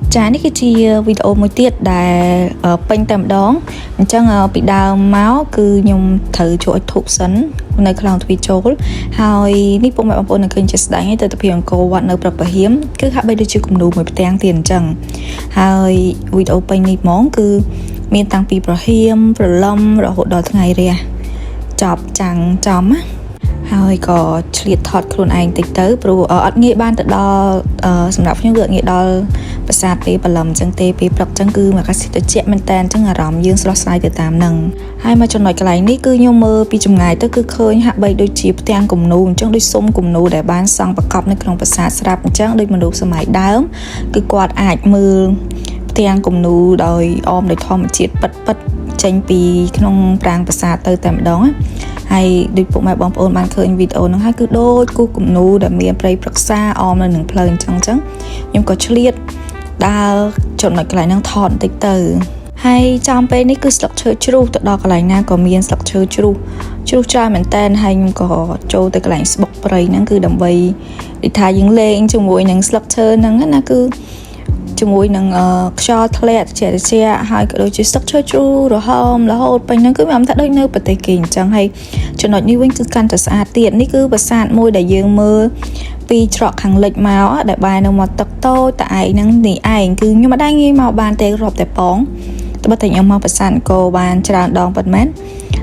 Chả ní cái chi video mới tiết để pênh tầm đó chẳng bị đau máu cứ nhung thử chỗ thuộc sấn nơi lòng thủy chỗហើយនេះពុកម៉ែបងប្អូននឹងឃើញជាស្ដែងហើយទៅតែពីអង្គវត្តនៅប្រពហៀមគឺហាក់បីដូចជាគំនូមួយផ្ទាំងទៀតអញ្ចឹងហើយវីដេអូពេញនេះហ្មងគឺមានតាំងពីប្រហៀមប្រឡំរហូតដល់ថ្ងៃរះចប់ចាំងចំណាហើយក៏ឆ្លៀតថតខ្លួនឯងតិចទៅព្រោះអត់ងាយបានទៅដល់សម្រាប់ខ្ញុំគឺអត់ងាយដល់ប្រាសាទពេលបលឹមអញ្ចឹងទេពេលព្រឹកអញ្ចឹងគឺមកកាសតិចមែនតើអញ្ចឹងអារម្មណ៍យើងស្រស់ស្រាយទៅតាមនឹងហើយមកចំណុចកន្លែងនេះគឺខ្ញុំមើលពីចម្ងាយទៅគឺឃើញហាក់បីដូចជាផ្ទាំងគំនូរអញ្ចឹងដូចសុំគំនូរដែលបានសង់ប្រកបនៅក្នុងប្រាសាទស្រាប់អញ្ចឹងដូចមនុស្សសម័យដើមគឺគាត់អាចមើលផ្ទាំងគំនូរដោយអមដោយធម្មជាតិពិតចេញពីក្នុងប្រាង្គប្រាសាទទៅតែម្ដងហើយដូចពុកម៉ែបងប្អូនបានឃើញវីដេអូហ្នឹងហើយគឺដូចគូគំនូរដែលមានព្រៃព្រឹក្សាអមនៅនឹងផ្លូវអញ្ចឹងខ្ញុំក៏ឆ្លៀតដើរចំណុចកន្លែងហ្នឹងថតបន្តិចទៅហើយចំពេលនេះគឺស្លឹកឈើជ្រុះទៅដល់កន្លែងណាក៏មានស្លឹកឈើជ្រុះច្រើនមែនតើហើយខ្ញុំក៏ចូលទៅកន្លែងស្បុកព្រៃហ្នឹងគឺដើម្បីដូចថាយើងលេងជាមួយនឹងស្លឹកឈើហ្នឹងណាគឺជាមួយនឹងខ្យល់ធ្លាក់ជាហើយក៏ដូចជាស្លឹកឈើជ្រុះរហូតពេញហ្នឹងគឺមិនថាដូចនៅប្រទេសគេអញ្ចឹងហើយចំណុចនេះវិញគឺកាន់តែស្អាតទៀតនេះគឺប្រាសាទមួយដែលយើងមើលពីច្រកខាងលិចមកដែលបែរនៅមាត់ទឹកតូចតែឯងហ្នឹងនេះឯងគឺខ្ញុំមិនដែរងាយមកបានទេរាប់តែប៉ងតែបើតែខ្ញុំមកប្រាសាទអង្គរបានច្រើនដងប៉ុន្មាន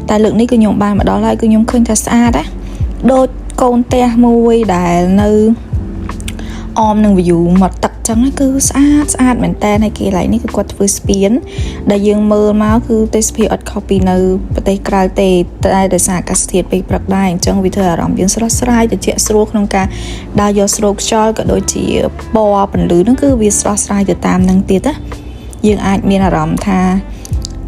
តែលើកនេះគឺខ្ញុំបានមកដល់ហើយគឺខ្ញុំឃើញថាស្អាតណាដូចកូនផ្ទះមួយដែលនៅអមនឹង view មាត់ទឹកចឹងគឺស្អាតមែនតើហើយកន្លែងនេះគឺគាត់ធ្វើស្ពានដែលយើងមើលមកគឺទេសភាពអត់ខុសពីនៅប្រទេសក្រៅទេតែដោយសារអាកាសធាតុពេលព្រឹកដែរអញ្ចឹងវាធ្វើអារម្មណ៍យើងស្រស់ស្រាយត្រជាក់ស្រួលក្នុងការដើរយកស្រូបខ្យល់ក៏ដូចជាពណ៌ពន្លឺហ្នឹងគឺវាស្រស់ស្រាយទៅតាមនឹងទៀតណាយើងអាចមានអារម្មណ៍ថា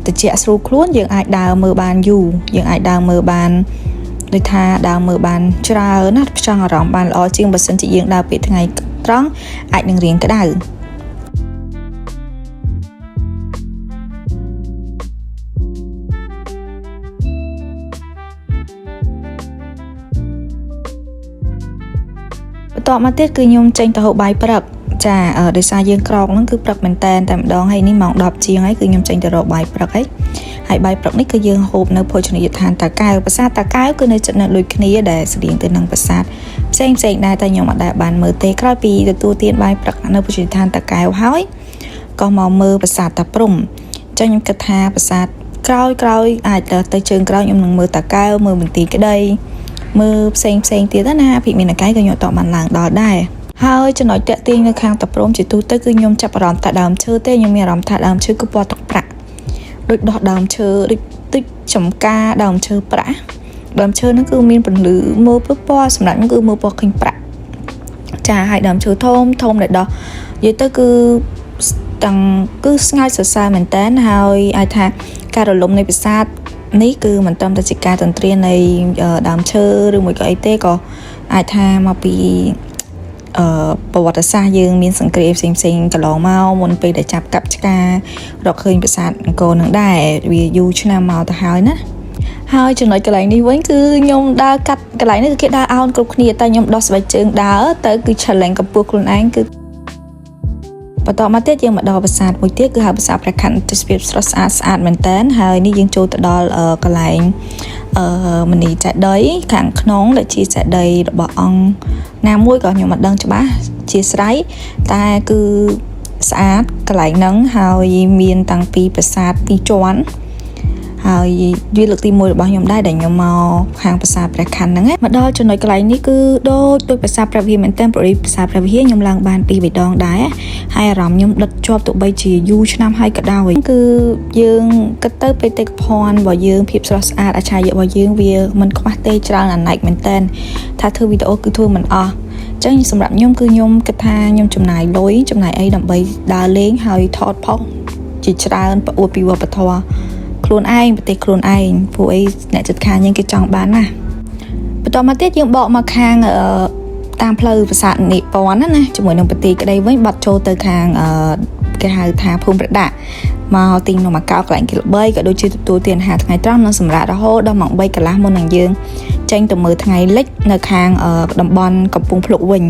ត្រជាក់ស្រួលខ្លួនយើងអាចដើរមើលបានយូរយើងអាចដើរមើលបានដូចថាដើរមើលបានច្រើនណាផ្ចង់អារម្មណ៍បានល្អជាងបើសិនជាយើងដើរពេលថ្ងៃត្រង់អាចនឹងរៀងក្តៅបន្តមកទៀតគឺខ្ញុំចេញទៅហូបបាយព្រឹកចាដោយសារយើងក្រោកហ្នឹងគឺព្រឹកមែនតែម្ដងហើយនេះម៉ោង 10 ជាងហើយគឺខ្ញុំចេញទៅរកបាយព្រឹកហើយបាយព្រឹកនេះគឺយើងហូបនៅភោជនីយដ្ឋានតាកែវប្រាសាទតាកែវគឺនៅជិតនៅដូចគ្នាដែលស្តៀងទៅនឹងប្រាសាទផ្សេងដែរតែខ្ញុំអត់ដែលបានមើលទេក្រោយពីទទួលទានបាយព្រឹកនៅភោជនីយដ្ឋានតាកែវហើយក៏មកមើលប្រាសាទតាព្រំអញ្ចឹងខ្ញុំគិតថាប្រាសាទក្រោយអាចទៅជើងក្រោយខ្ញុំនឹងមើលតាកែវមើលមន្ទីរក្តីមើលផ្សេងទៀតណាភិមានកាយក៏ខ្ញុំអត់បានឡើងដល់ដែរហើយចំណុចតាក់ទាញនៅខាងតាព្រំជាទូទៅគឺខ្ញុំចាប់អារម្មណ៍ថាដើមឈើទេខ្ញុំមានអារម្មណ៍ថាដើមឈើគឺពណ៌ទឹកប្រាក់ដូចដោះដើមឈើដូចចំការដើមឈើប្រាក់ដើមឈើហ្នឹងគឺមានពន្លឺមើលពណ៌សម្រាប់ខ្ញុំគឺមើលពណ៌ឃើញប្រាក់ចាហើយដើមឈើធំដែលដោះនិយាយទៅគឺតាំងគឺស្ងាត់សរសើរមែនតើហើយអាចថាការរលំនៃប្រាសាទនេះគឺមិនត្រឹមតែជាការទន្ទ្រាននៃដើមឈើឬមួយក៏អីទេក៏អាចថាមកពីប្រវត្តិសាស្ត្រយើងមានសង្គ្រាមផ្សេងកន្លងមកមុនពេលដែលចាប់កាប់ឆ្ការរកឃើញប្រាសាទអង្គរនឹងដែរវាយូរឆ្នាំមកទៅហើយណាហើយចំណុចកន្លែងនេះវិញគឺខ្ញុំដើរកាត់កន្លែងនេះគឺគេដើរអោនគ្រប់គ្នាតែខ្ញុំដោះស្បែកជើងដើរទៅគឺ challenge កម្ពស់ខ្លួនឯងគឺបន្តមកទៀតយើងមកដល់ប្រាសាទមួយទៀតគឺហៅប្រាសាទព្រះខ័នទេសភាពស្រស់ស្អាតមែនតើហើយនេះយើងចូលទៅដល់កន្លែងមនីចេតិយខាងក្នុងដែលជាចេតិយរបស់អង្គណាមួយក៏ខ្ញុំមិនដឹងច្បាស់ជាស្រ័យតែគឺស្អាតកន្លែងហ្នឹងហើយមានតាំងពីប្រាសាទពីរជាន់ហើយវាលើកទី1របស់ខ្ញុំដែរដែលខ្ញុំមកខាងប្រាសាទព្រះខ័នហ្នឹងមកដល់ចំណុចកន្លែងនេះគឺដូចប្រាសាទព្រះវិហារមែនតើប្រាសាទព្រះវិហារខ្ញុំឡើងបាន2 3 ដងដែរហើយអារម្មណ៍ខ្ញុំដិតជាប់ទោះបីជាយូរឆ្នាំហើយក៏ដោយគឺយើងគិតទៅបេតិកភណ្ឌរបស់យើងភាពស្រស់ស្អាតអច្ឆរិយរបស់យើងវាមិនខ្វះទេច្រើនអាណិចមែនតើថាធ្វើវីដេអូគឺធ្វើមិនអស់អញ្ចឹងសម្រាប់ខ្ញុំគឺខ្ញុំគិតថាខ្ញុំចំណាយលុយចំណាយអីដើម្បីដើរលេងហើយថតផុសជាច្រើនប្រអួតពីវប្បធម៌ខ្លួនឯងប្រទេសខ្លួនឯងព្រោះអីអ្នកជិតខាងយើងគេចង់បានណាបន្តមកទៀតយើងបកមកខាងតាមផ្លូវប្រាសាទនិពន្ធណាជាមួយនឹងប្រទេសក្តីវិញបាត់ចូលទៅខាងគេហៅថាភូមិប្រដាក់មកទីនំអាកោកន្លែងគីឡ3ក៏ដូចជាទទួលទានអាហារថ្ងៃត្រង់និងសម្រាប់រហូតដល់ម៉ោង 3 កន្លះមុននឹងយើងចេញទៅមើលថ្ងៃលិចនៅខាងតំបន់កំពង់ភ្លុកវិញ